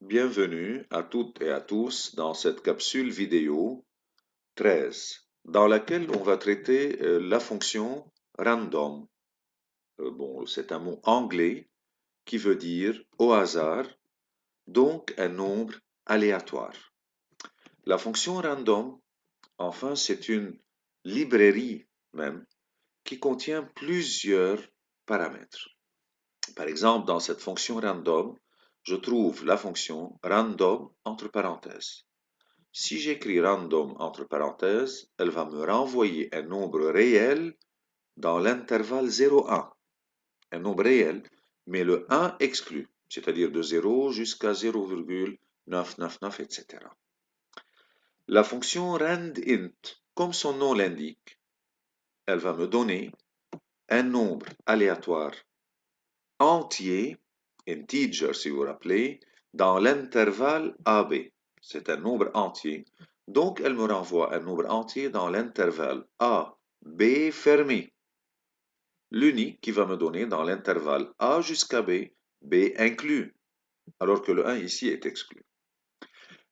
Bienvenue à toutes et à tous dans cette capsule vidéo 13, dans laquelle on va traiter la fonction random. Bon, c'est un mot anglais qui veut dire au hasard, donc un nombre aléatoire. La fonction random, enfin, c'est une librairie même qui contient plusieurs paramètres. Par exemple, dans cette fonction random, je trouve la fonction random entre parenthèses. Si j'écris random entre parenthèses, elle va me renvoyer un nombre réel dans l'intervalle 0,1. Un nombre réel, mais le 1 exclu, c'est-à-dire de 0 jusqu'à 0,999, etc. La fonction randint, comme son nom l'indique, elle va me donner un nombre aléatoire entier, integer si vous vous rappelez, dans l'intervalle AB. C'est un nombre entier. Donc, elle me renvoie un nombre entier dans l'intervalle A, B fermé. L'unique qui va me donner dans l'intervalle A jusqu'à B, B inclus, alors que le 1 ici est exclu.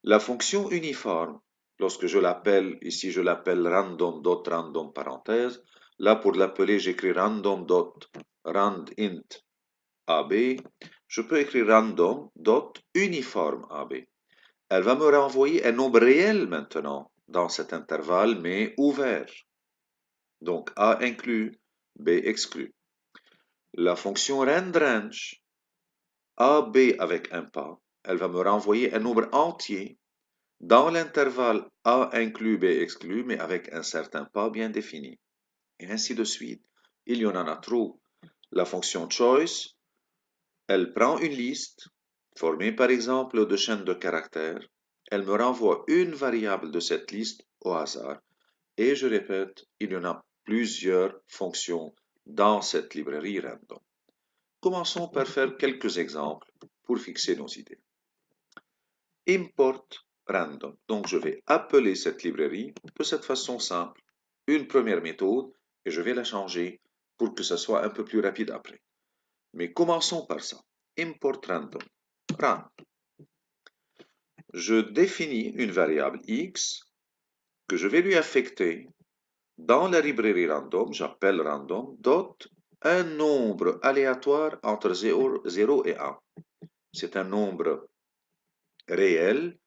La fonction uniforme, lorsque je l'appelle, ici je l'appelle random.random parenthèse, là pour l'appeler j'écris random.randint AB, je peux écrire random.uniforme AB. Elle va me renvoyer un nombre réel maintenant dans cet intervalle, mais ouvert. Donc A inclus, B exclu. La fonction randrange, AB avec un pas, elle va me renvoyer un nombre entier dans l'intervalle A inclus, B exclu, mais avec un certain pas bien défini. Et ainsi de suite. Il y en a trop. La fonction choice, elle prend une liste formée par exemple de chaînes de caractères. Elle me renvoie une variable de cette liste au hasard. Et je répète, il y en a plusieurs fonctions dans cette librairie random. Commençons par faire quelques exemples pour fixer nos idées. Import random. Donc je vais appeler cette librairie de cette façon simple, une première méthode, et je vais la changer pour que ce soit un peu plus rapide après. Mais commençons par ça. Import random. Rand. Je définis une variable x que je vais lui affecter dans la librairie random, j'appelle random, dot, un nombre aléatoire entre 0 et 1. C'est un nombre réel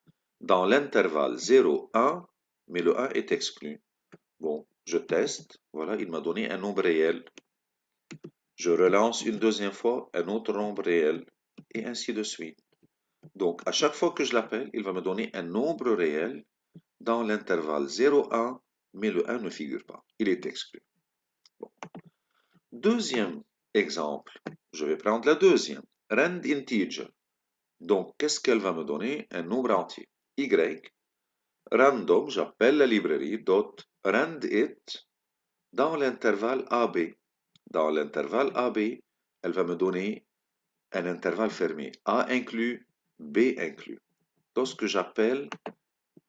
dans l'intervalle 0, 1, mais le 1 est exclu. Bon, je teste, voilà, il m'a donné un nombre réel. Je relance une deuxième fois un autre nombre réel, et ainsi de suite. Donc, à chaque fois que je l'appelle, il va me donner un nombre réel dans l'intervalle 0, 1, mais le 1 ne figure pas, il est exclu. Bon. Deuxième exemple, je vais prendre la deuxième, rand integer. Donc, qu'est-ce qu'elle va me donner? Un nombre entier. Y, random, j'appelle la librairie, dot, randit, dans l'intervalle AB. Dans l'intervalle AB, elle va me donner un intervalle fermé, A inclus, B inclus. Lorsque j'appelle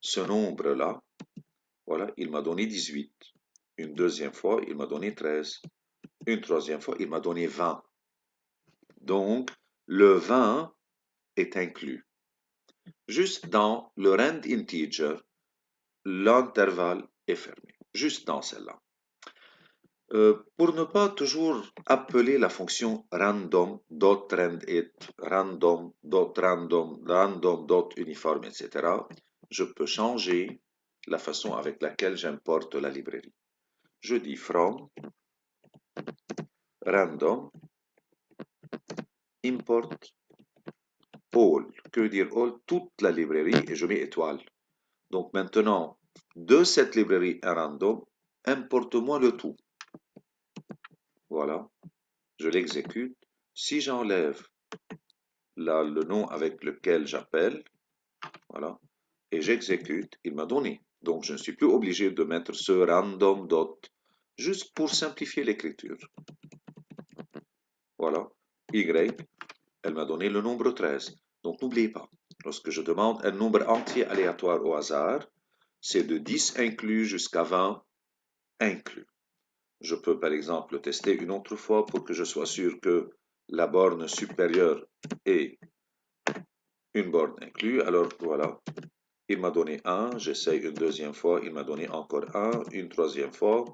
ce nombre-là, voilà, il m'a donné 18. Une deuxième fois, il m'a donné 13. Une troisième fois, il m'a donné 20. Donc, le 20 est inclus. Juste dans le rand integer, l'intervalle est fermé. Juste dans celle-là. Pour ne pas toujours appeler la fonction random.randit, random.random, random.uniforme, etc., je peux changer la façon avec laquelle j'importe la librairie. Je dis from random import all. Que veut dire all? Toute la librairie et je mets étoile. Donc maintenant, de cette librairie random, importe-moi le tout. Voilà, je l'exécute. Si j'enlève là le nom avec lequel j'appelle, voilà, et j'exécute, il m'a donné. Donc je ne suis plus obligé de mettre ce random dot, juste pour simplifier l'écriture. Voilà, Y, elle m'a donné le nombre 13. Donc n'oubliez pas, lorsque je demande un nombre entier aléatoire au hasard, c'est de 10 inclus jusqu'à 20 inclus. Je peux par exemple le tester une autre fois pour que je sois sûr que la borne supérieure est une borne inclue. Alors voilà, il m'a donné 1, j'essaye une deuxième fois, il m'a donné encore 1, une troisième fois,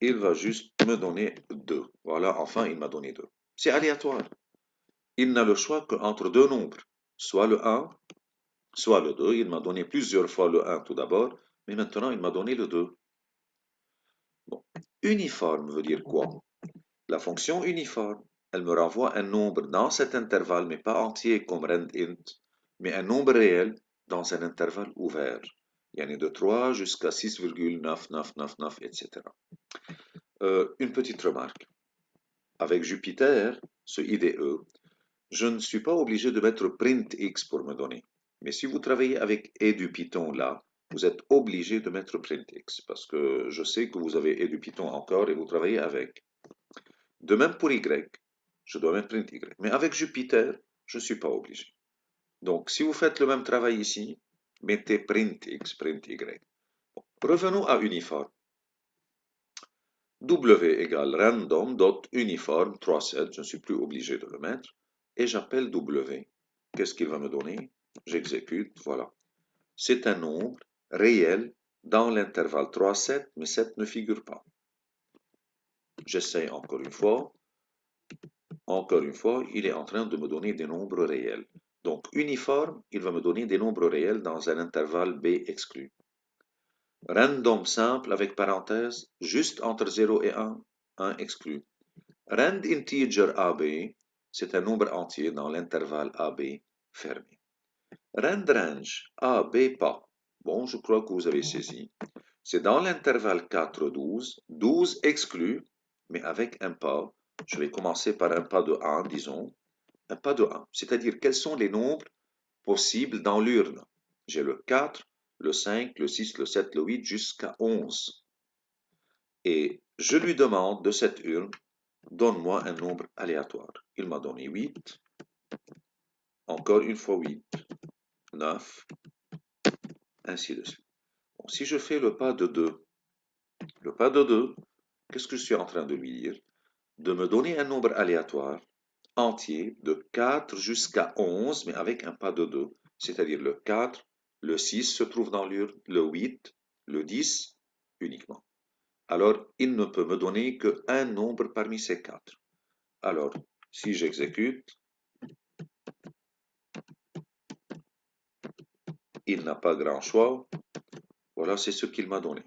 il va juste me donner 2. Voilà, enfin il m'a donné 2. C'est aléatoire. Il n'a le choix qu'entre deux nombres, soit le 1, soit le 2. Il m'a donné plusieurs fois le 1 tout d'abord, mais maintenant il m'a donné le 2. Bon. Uniforme veut dire quoi? La fonction uniforme, elle me renvoie un nombre dans cet intervalle, mais pas entier comme rand_int, mais un nombre réel dans un intervalle ouvert. Il y en a de 3 jusqu'à 6,9999, etc. Une petite remarque. Avec Jupyter, ce IDE, je ne suis pas obligé de mettre printx pour me donner. Mais si vous travaillez avec EduPython là, vous êtes obligé de mettre printx parce que je sais que vous avez EduPython encore et vous travaillez avec. De même pour y, je dois mettre print y. Mais avec Jupyter, je ne suis pas obligé. Donc, si vous faites le même travail ici, mettez print x, print y. Bon, revenons à uniforme. W égale random.uniform 37, je ne suis plus obligé de le mettre, et j'appelle W. Qu'est-ce qu'il va me donner? J'exécute, voilà. C'est un nombre réel dans l'intervalle 3, 7, mais 7 ne figure pas. J'essaie encore une fois. Encore une fois, il est en train de me donner des nombres réels. Donc, uniforme, il va me donner des nombres réels dans un intervalle B exclu. Random simple avec parenthèse, juste entre 0 et 1, 1 exclu. Rand integer AB, c'est un nombre entier dans l'intervalle AB fermé. Rand range AB pas. Bon, je crois que vous avez saisi. C'est dans l'intervalle 4, 12, 12 exclu, mais avec un pas. Je vais commencer par un pas de 1, disons. Un pas de 1, c'est-à-dire quels sont les nombres possibles dans l'urne. J'ai le 4, le 5, le 6, le 7, le 8, jusqu'à 11. Et je lui demande de cette urne, donne-moi un nombre aléatoire. Il m'a donné 8, encore une fois 8, 9, ainsi de suite. Bon, si je fais le pas de 2, qu'est-ce que je suis en train de lui dire? De me donner un nombre aléatoire entier de 4 jusqu'à 11, mais avec un pas de 2, c'est-à-dire le 4, le 6 se trouve dans l'urne, le 8, le 10 uniquement. Alors, il ne peut me donner qu'un nombre parmi ces 4. Alors, si j'exécute, il n'a pas grand choix. Voilà, c'est ce qu'il m'a donné.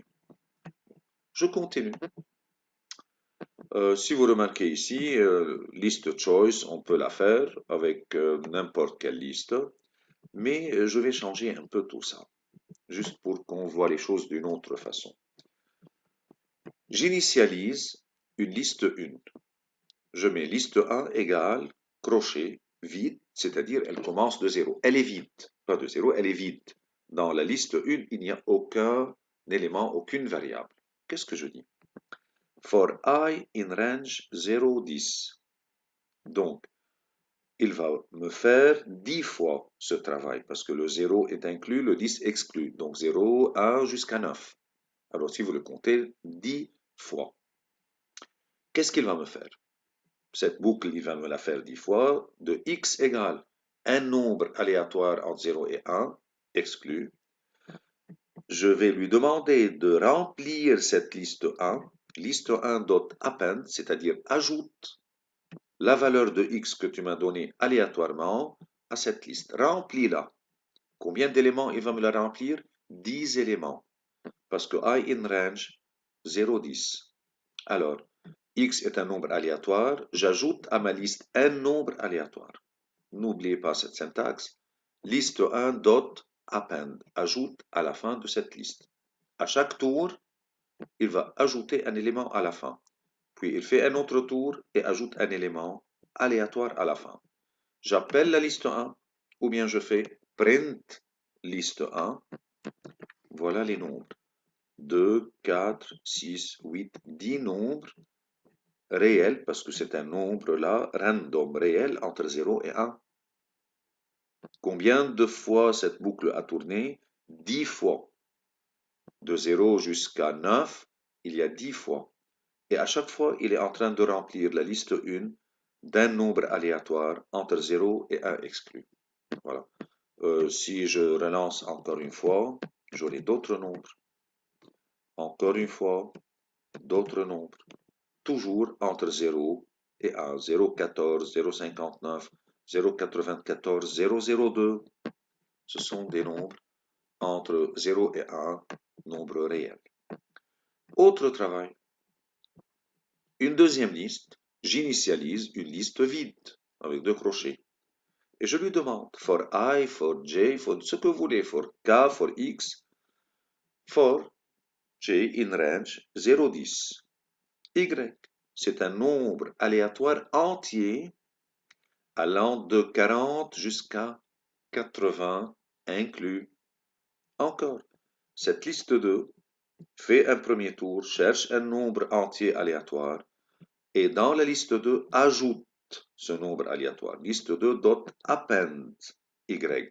Je continue. Si vous remarquez ici, liste choice, on peut la faire avec n'importe quelle liste, mais je vais changer un peu tout ça, juste pour qu'on voit les choses d'une autre façon. J'initialise une liste 1. Je mets liste 1 égale crochet vide, c'est-à-dire elle commence de 0. Elle est vide, pas de 0, elle est vide. Dans la liste 1, il n'y a aucun élément, aucune variable. Qu'est-ce que je dis? For I in range 0, 10. Donc, il va me faire 10 fois ce travail, parce que le 0 est inclus, le 10 exclu. Donc 0, 1 jusqu'à 9. Alors si vous le comptez, 10 fois. Qu'est-ce qu'il va me faire? Cette boucle, il va me la faire 10 fois. De x égale un nombre aléatoire entre 0 et 1, exclu. Je vais lui demander de remplir cette liste 1, liste1.append, c'est-à-dire ajoute la valeur de x que tu m'as donnée aléatoirement à cette liste. Remplis-la. Combien d'éléments il va me la remplir? 10 éléments. Parce que I in range 0, 10. Alors, x est un nombre aléatoire. J'ajoute à ma liste un nombre aléatoire. N'oubliez pas cette syntaxe. Liste1.append. Ajoute à la fin de cette liste. À chaque tour, il va ajouter un élément à la fin. Puis il fait un autre tour et ajoute un élément aléatoire à la fin. J'appelle la liste 1 ou bien je fais print liste 1. Voilà les nombres. 2, 4, 6, 8, 10 nombres réels parce que c'est un nombre là, random réel entre 0 et 1. Combien de fois cette boucle a tourné? 10 fois. De 0 jusqu'à 9, il y a 10 fois. Et à chaque fois, il est en train de remplir la liste 1 d'un nombre aléatoire entre 0 et 1 exclu. Voilà. Si je relance encore une fois, j'aurai d'autres nombres. Encore une fois, d'autres nombres. Toujours entre 0 et 1. 0,14, 0,59, 0,94, 0,02. Ce sont des nombres entre 0 et 1, nombres réels. Autre travail. Une deuxième liste, j'initialise une liste vide avec deux crochets. Et je lui demande for I, for j, for ce que vous voulez, for k, for x, for j in range 0,10. Y, c'est un nombre aléatoire entier allant de 40 jusqu'à 80 inclus. Encore, cette liste 2 fait un premier tour, cherche un nombre entier aléatoire et dans la liste 2 ajoute ce nombre aléatoire. Liste 2 dot append y.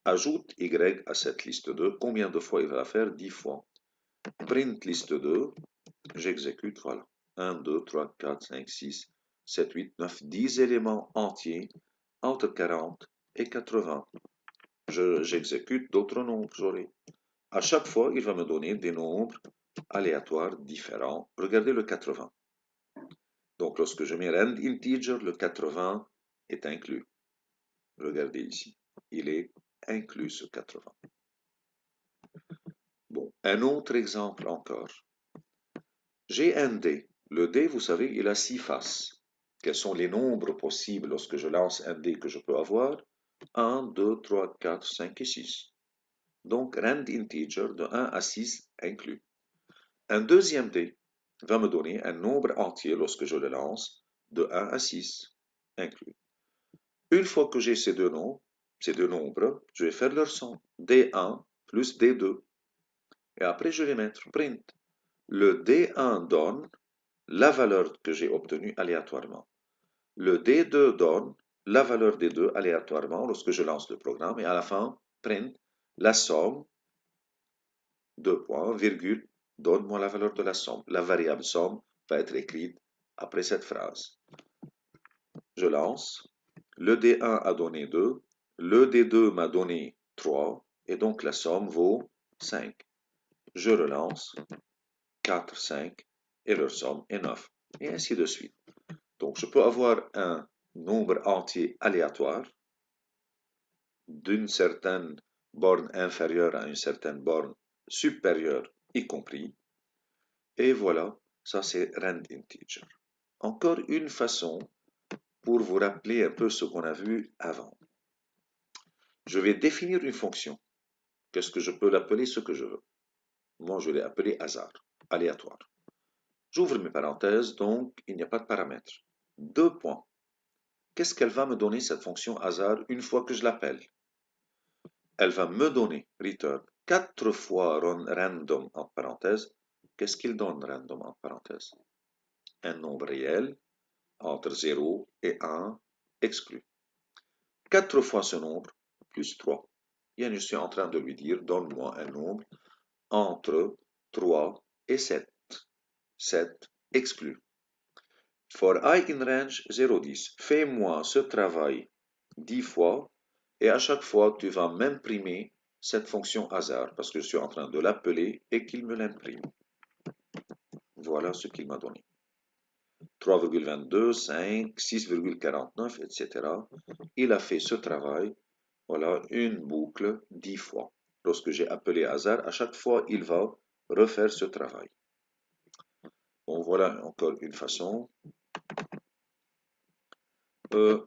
Ajoute y à cette liste 2. Combien de fois il va faire? 10 fois. Print liste 2. J'exécute, voilà. 1, 2, 3, 4, 5, 6, 7, 8, 9, 10 éléments entiers entre 40 et 80. J'exécute d'autres nombres, j'aurai. À chaque fois, il va me donner des nombres aléatoires différents. Regardez le 80. Donc, lorsque je mets rand integer, le 80 est inclus. Regardez ici. Il est inclus, ce 80. Bon, un autre exemple encore. J'ai un dé. Le dé, vous savez, il a 6 faces. Quels sont les nombres possibles lorsque je lance un dé que je peux avoir? 1, 2, 3, 4, 5 et 6. Donc, rand integer de 1 à 6 inclus. Un deuxième dé va me donner un nombre entier lorsque je le lance de 1 à 6 inclus. Une fois que j'ai ces deux nombres, je vais faire leur somme. D1 plus D2. Et après, je vais mettre print. Le D1 donne la valeur que j'ai obtenue aléatoirement. Le D2 donne la valeur des deux aléatoirement lorsque je lance le programme. Et à la fin, print la somme, deux points, virgule, donne-moi la valeur de la somme. La variable somme va être écrite après cette phrase. Je lance. Le D1 a donné 2. Le D2 m'a donné 3. Et donc la somme vaut 5. Je relance. 4, 5. Et leur somme est 9. Et ainsi de suite. Donc je peux avoir un nombre entier aléatoire d'une certaine borne inférieure à une certaine borne supérieure y compris. Et voilà, ça c'est rand integer. Encore une façon pour vous rappeler un peu ce qu'on a vu avant. Je vais définir une fonction. Qu'est-ce que je peux l'appeler ce que je veux? Moi, je l'ai appelé hasard, aléatoire. J'ouvre mes parenthèses, donc il n'y a pas de paramètres. Deux points. Qu'est-ce qu'elle va me donner cette fonction hasard une fois que je l'appelle? Elle va me donner, return, 4 fois random en parenthèse. Qu'est-ce qu'il donne random en parenthèse? Un nombre réel entre 0 et 1 exclu. 4 fois ce nombre plus 3. Et je suis en train de lui dire, donne-moi un nombre entre 3 et 7. 7 exclu. For I in range 0,10. Fais-moi ce travail 10 fois et à chaque fois tu vas m'imprimer cette fonction hasard parce que je suis en train de l'appeler et qu'il me l'imprime. Voilà ce qu'il m'a donné. 3,22, 5, 6,49, etc. Il a fait ce travail. Voilà une boucle 10 fois. Lorsque j'ai appelé hasard, à chaque fois, il va refaire ce travail. Bon, voilà encore une façon.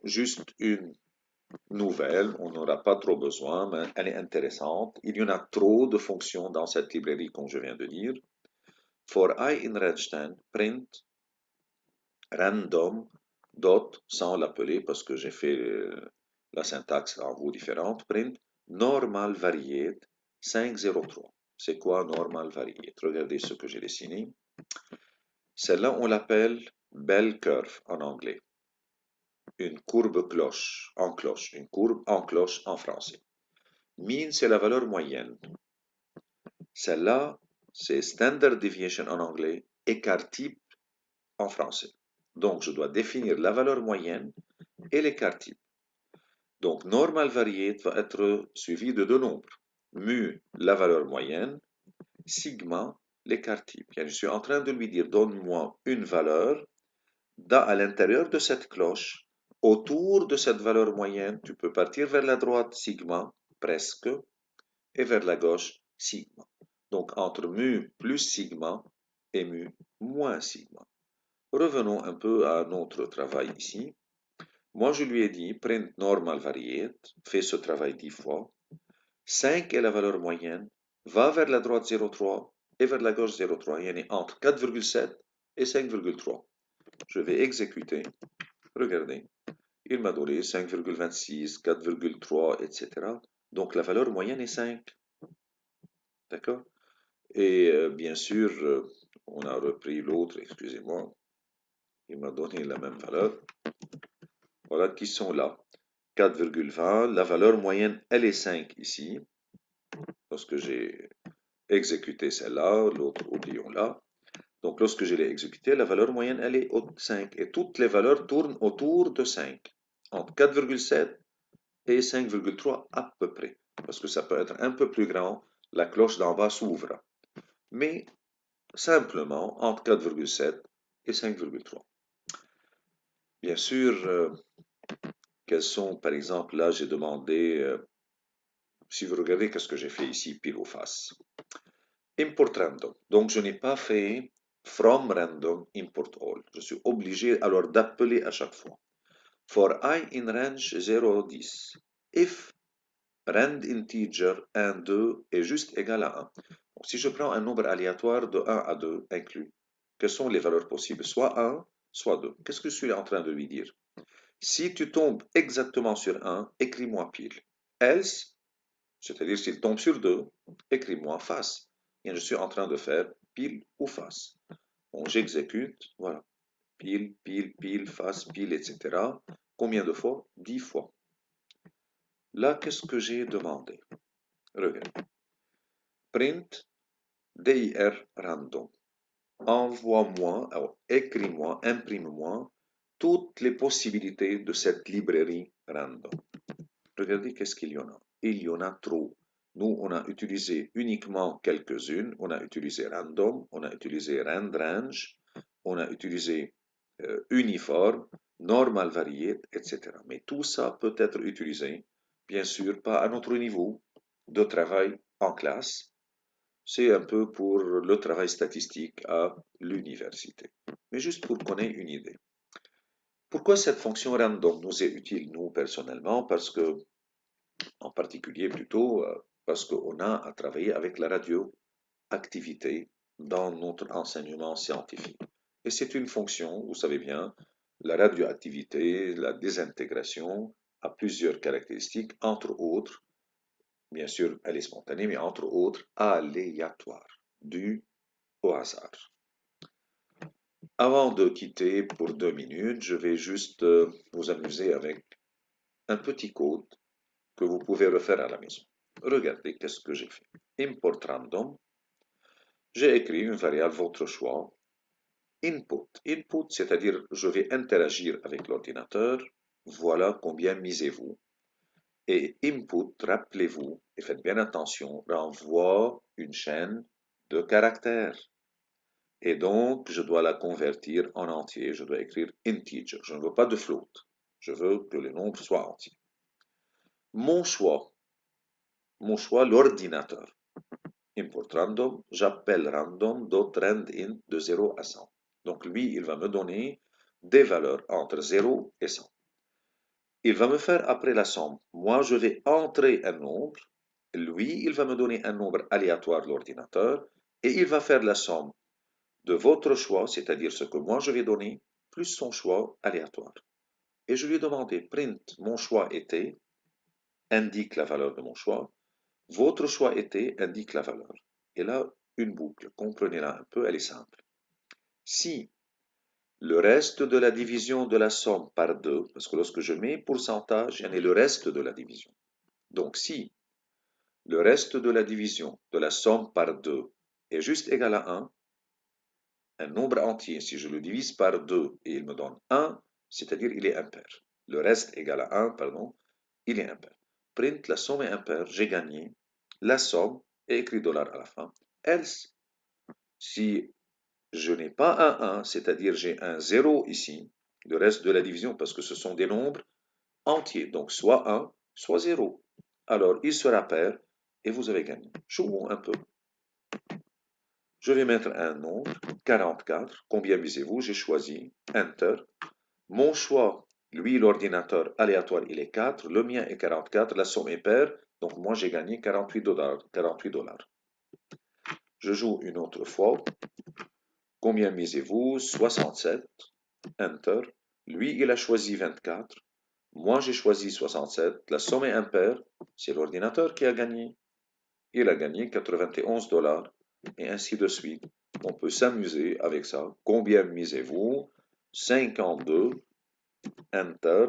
Juste une nouvelle, on n'aura pas trop besoin, mais elle est intéressante. Il y en a trop de fonctions dans cette librairie, comme je viens de dire. For I in range 10, print random dot, sans l'appeler parce que j'ai fait la syntaxe en vous différente, print normal variate 503. C'est quoi normal variate? Regardez ce que j'ai dessiné. Celle-là, on l'appelle bell curve en anglais. Une courbe cloche, en cloche, une courbe en cloche en français. Mean, c'est la valeur moyenne. Celle-là, c'est standard deviation en anglais, écart type en français. Donc, je dois définir la valeur moyenne et l'écart type. Donc, normal variate va être suivi de deux nombres. Mu, la valeur moyenne, sigma, l'écart type. Je suis en train de lui dire, donne-moi une valeur à l'intérieur de cette cloche. Autour de cette valeur moyenne, tu peux partir vers la droite, sigma, presque, et vers la gauche, sigma. Donc, entre mu plus sigma et mu moins sigma. Revenons un peu à notre travail ici. Moi, je lui ai dit, print normal variate, fais ce travail 10 fois. 5 est la valeur moyenne, va vers la droite 0,3 et vers la gauche 0,3. Il y en a entre 4,7 et 5,3. Je vais exécuter. Regardez, il m'a donné 5,26, 4,3, etc. Donc la valeur moyenne est 5. D'accord? Et bien sûr, on a repris l'autre, excusez-moi. Il m'a donné la même valeur. Voilà qui sont là. 4,20. La valeur moyenne, elle est 5 ici. Lorsque j'ai exécuté celle-là, l'autre, oublions-la. Donc, lorsque je l'ai exécuté, la valeur moyenne, elle est 5. Et toutes les valeurs tournent autour de 5. Entre 4,7 et 5,3 à peu près. Parce que ça peut être un peu plus grand, la cloche d'en bas s'ouvre. Mais simplement entre 4,7 et 5,3. Bien sûr, quels sont, par exemple, là j'ai demandé, si vous regardez qu'est-ce que j'ai fait ici, pile ou face. Import random. Donc je n'ai pas fait from random import all. Je suis obligé alors d'appeler à chaque fois. For I in range 0, 10. If rand integer 1, 2 est juste égal à 1. Donc, si je prends un nombre aléatoire de 1 à 2 inclus, quelles sont les valeurs possibles? Soit 1, soit 2. Qu'est-ce que je suis en train de lui dire? Si tu tombes exactement sur 1, écris-moi pile. Else, c'est-à-dire s'il tombe sur 2, écris-moi face. Et je suis en train de faire pile ou face. Bon, j'exécute, voilà. Pile, pile, pile, face, pile, etc. Combien de fois? 10 fois. Là, qu'est-ce que j'ai demandé? Regarde. Print dir random. Envoie-moi, écris-moi, imprime-moi toutes les possibilités de cette librairie random. Regardez qu'est-ce qu'il y en a. Il y en a trop. Nous, on a utilisé uniquement quelques-unes. On a utilisé random, on a utilisé randrange, on a utilisé uniforme, normal varié, etc. Mais tout ça peut être utilisé, bien sûr, pas à notre niveau de travail en classe. C'est un peu pour le travail statistique à l'université. Mais juste pour qu'on ait une idée. Pourquoi cette fonction random nous est utile, nous, personnellement? Parce que en particulier plutôt parce qu'on a à travailler avec la radioactivité dans notre enseignement scientifique. Et c'est une fonction, vous savez bien, la radioactivité, la désintégration a plusieurs caractéristiques, entre autres, bien sûr, elle est spontanée, mais entre autres, aléatoire, due au hasard. Avant de quitter pour 2 minutes, je vais juste vous amuser avec un petit code que vous pouvez refaire à la maison. Regardez qu'est-ce que j'ai fait. Import random. J'ai écrit une variable votre choix. Input. Input, c'est-à-dire je vais interagir avec l'ordinateur. Voilà combien misez-vous. Et input, rappelez-vous, et faites bien attention, renvoie une chaîne de caractères. Et donc, je dois la convertir en entier. Je dois écrire integer. Je ne veux pas de float. Je veux que le nombre soit entier. Mon choix, l'ordinateur. Import random, j'appelle random.randInt de 0 à 100. Donc lui, il va me donner des valeurs entre 0 et 100. Il va me faire après la somme. Moi, je vais entrer un nombre. Lui, il va me donner un nombre aléatoire, l'ordinateur, et il va faire la somme de votre choix, c'est-à-dire ce que moi je vais donner, plus son choix aléatoire. Et je lui ai demandé, print, mon choix était, indique la valeur de mon choix, votre choix était, indique la valeur. Et là, une boucle, comprenez-la un peu, elle est simple. Si le reste de la division de la somme par 2, parce que lorsque je mets pourcentage, il y en a le reste de la division. Donc si le reste de la division de la somme par 2 est juste égal à 1, un nombre entier, si je le divise par 2 et il me donne 1, c'est-à-dire il est impair. Le reste égal à 1, pardon, il est impair. Print, la somme est impaire, j'ai gagné. La somme est écrit dollar à la fin. Else, si je n'ai pas un 1, c'est-à-dire j'ai un 0 ici, le reste de la division, parce que ce sont des nombres entiers, donc soit 1, soit 0. Alors, il sera pair et vous avez gagné. Jouons un peu. Je vais mettre un nombre, 44. Combien visez-vous? J'ai choisi Enter. Mon choix, lui, l'ordinateur aléatoire, il est 4. Le mien est 44. La somme est paire. Donc, moi, j'ai gagné 48 $. 48 $. Je joue une autre fois. Combien misez-vous? 67. Enter. Lui, il a choisi 24. Moi, j'ai choisi 67. La somme est impaire. C'est l'ordinateur qui a gagné. Il a gagné 91 $. Et ainsi de suite. On peut s'amuser avec ça. Combien misez-vous? 52. Enter.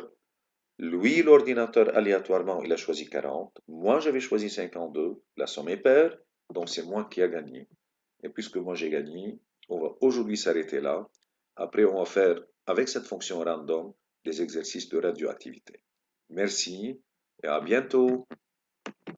Lui, l'ordinateur, aléatoirement, il a choisi 40. Moi, j'avais choisi 52. La somme est paire. Donc, c'est moi qui a gagné. Et puisque moi j'ai gagné, on va aujourd'hui s'arrêter là. Après, on va faire avec cette fonction random des exercices de radioactivité. Merci et à bientôt.